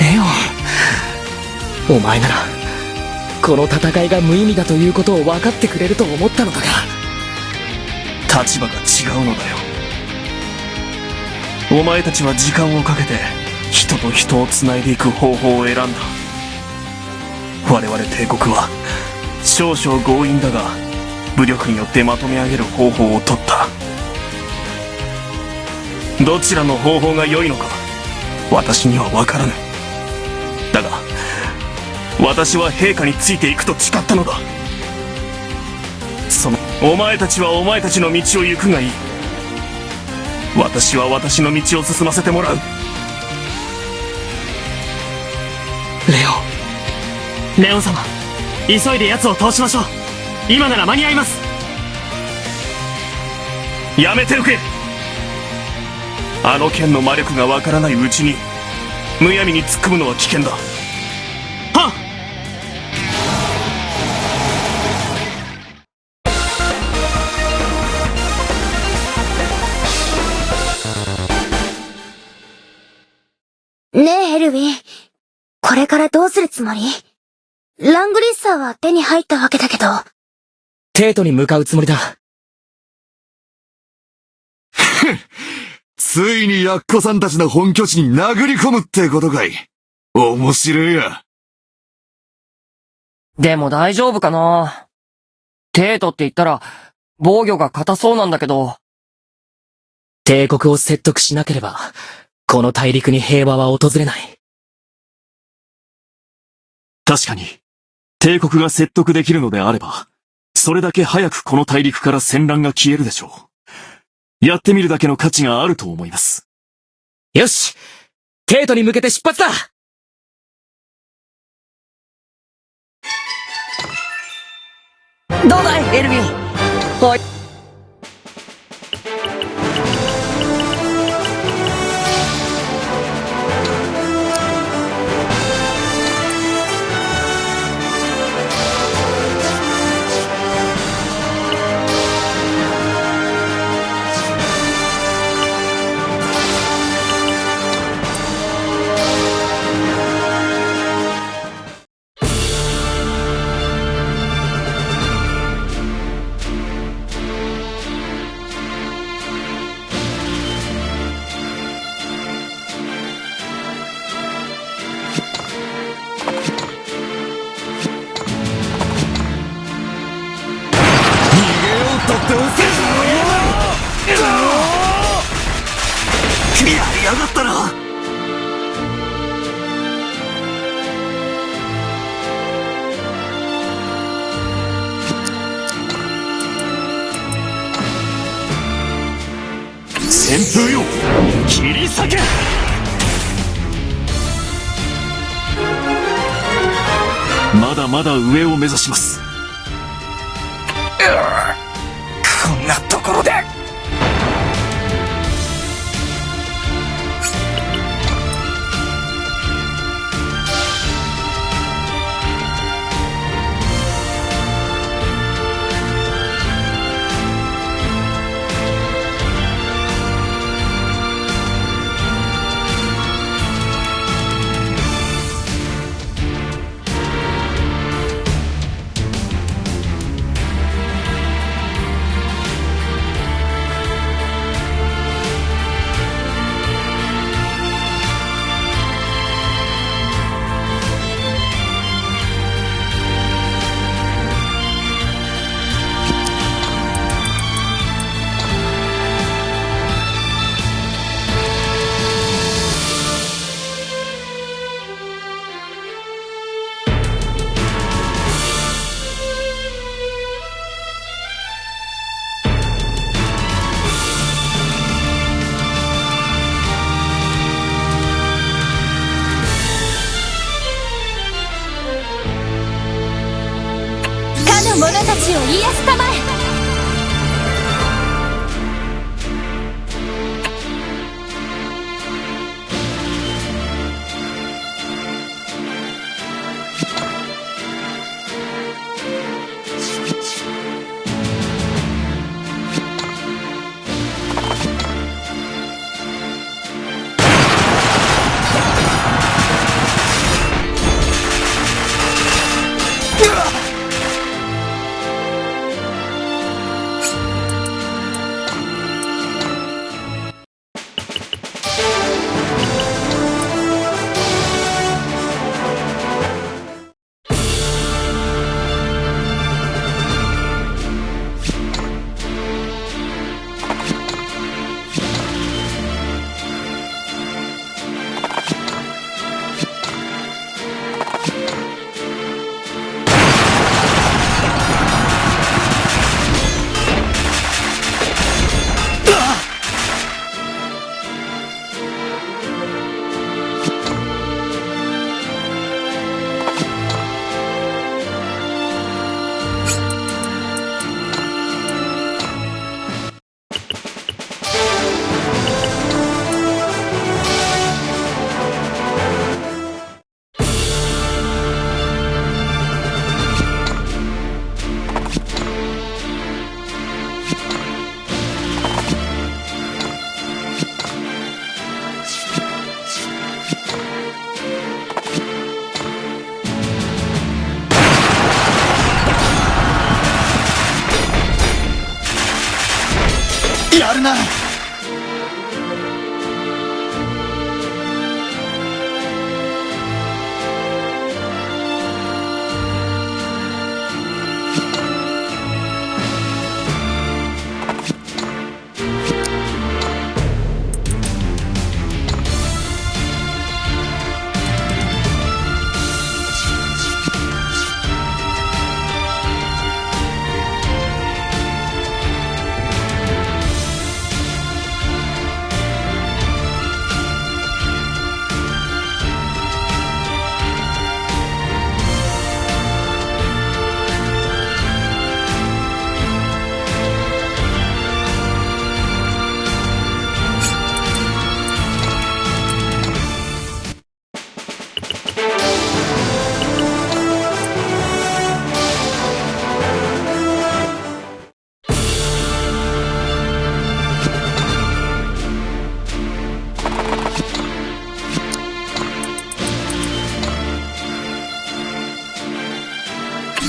レオン、お前ならこの戦いが無意味だということを分かってくれると思ったのだが。立場が違うのだよ。お前たちは時間をかけて人と人を繋いでいく方法を選んだ。我々帝国は少々強引だが武力によってまとめ上げる方法を取った。どちらの方法が良いのか私には分からぬ。だが私は陛下についていくと誓ったのだ。お前たちはお前たちの道を行くがいい。私は私の道を進ませてもらう。レオン様、急いで奴を通しましょう。今なら間に合います。やめておけ。あの剣の魔力がわからないうちにむやみに突っ込むのは危険だ。はっ。ねえエルヴィン、これからどうするつもり？ラングリッサーは手に入ったわけだけど。テートに向かうつもりだ。ついにヤッコさんたちの本拠地に殴り込むってことかい。面白いや。でも大丈夫かな。テートって言ったら防御が硬そうなんだけど。帝国を説得しなければこの大陸に平和は訪れない。確かに帝国が説得できるのであればそれだけ早くこの大陸から戦乱が消えるでしょう。やってみるだけの価値があると思います。よし、テートに向けて出発だ。どうだいエルヴィン。はい。やりやがったな。旋風よ、切り裂け。まだまだ上を目指します。こんなところで。者たちを癒すたまえ。な。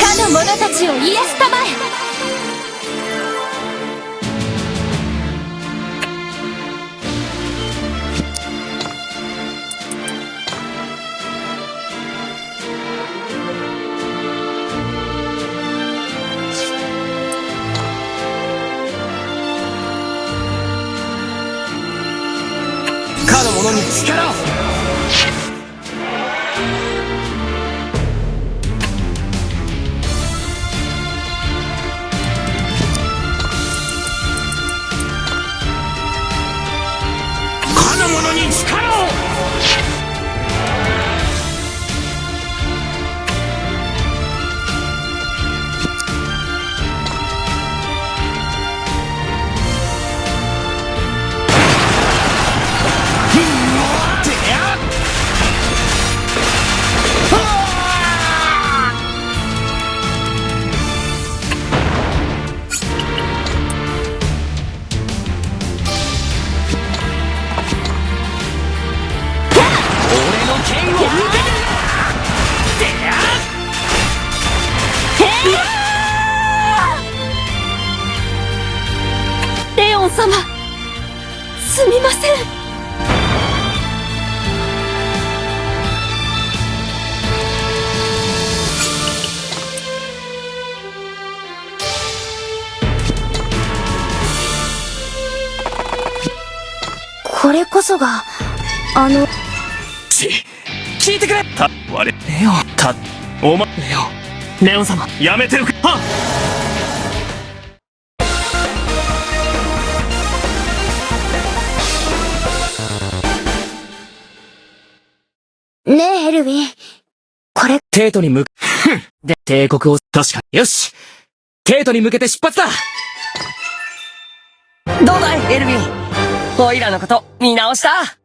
かの者たちを癒すたまえ。かの者に力を。かの者に力を。レオン様、すみません。これこそが、聞いてくれ。我、レオン、た、おま、レオン、レオン様、やめておく。はっねえ、エルヴィン。これ、テートに向け、で、帝国を、確かよしテートに向けて出発だ。どうだい、エルヴィン。オイラのこと見直した。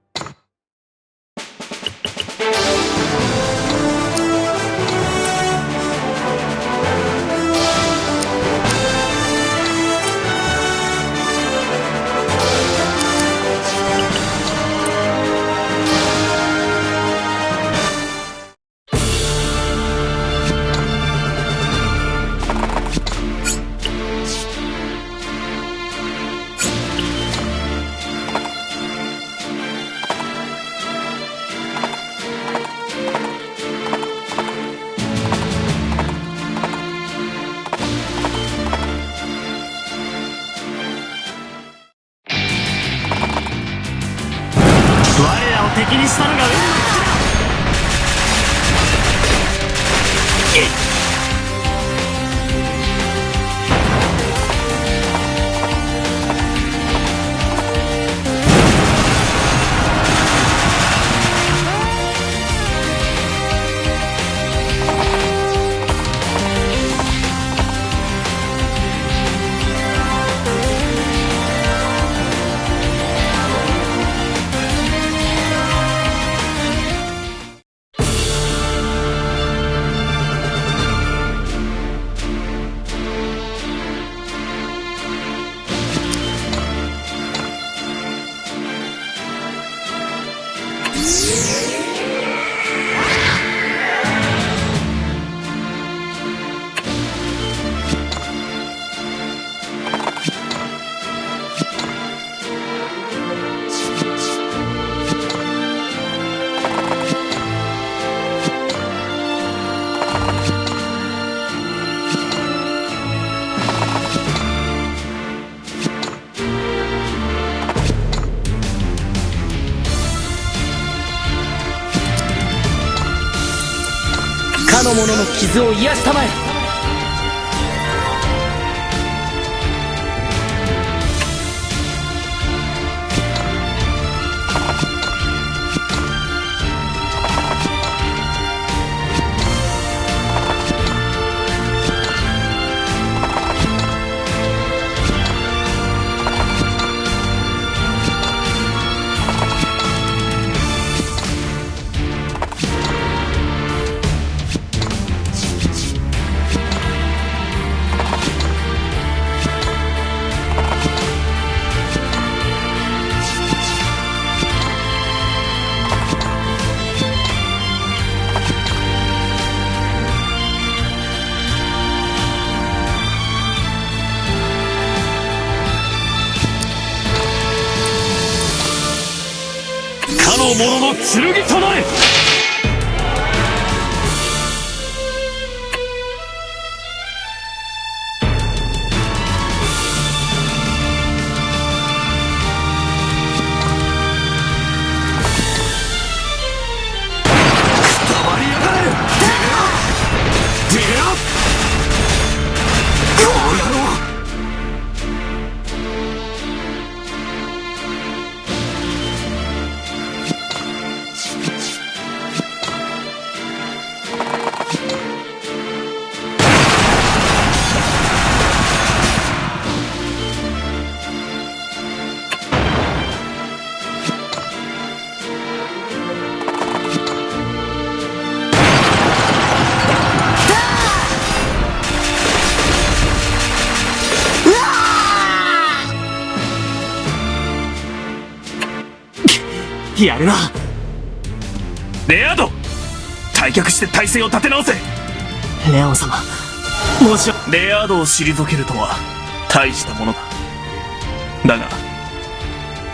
我らを敵にしたのが運のの者の傷を癒したまえ。かの者の剣となれ。やるな。レアード、退却して体勢を立て直せ。レオン様、もしレアードを退けるとは大したものだ。だが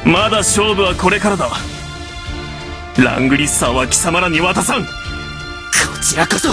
まだ勝負はこれからだ。ラングリッサーは貴様らに渡さん。こちらこそ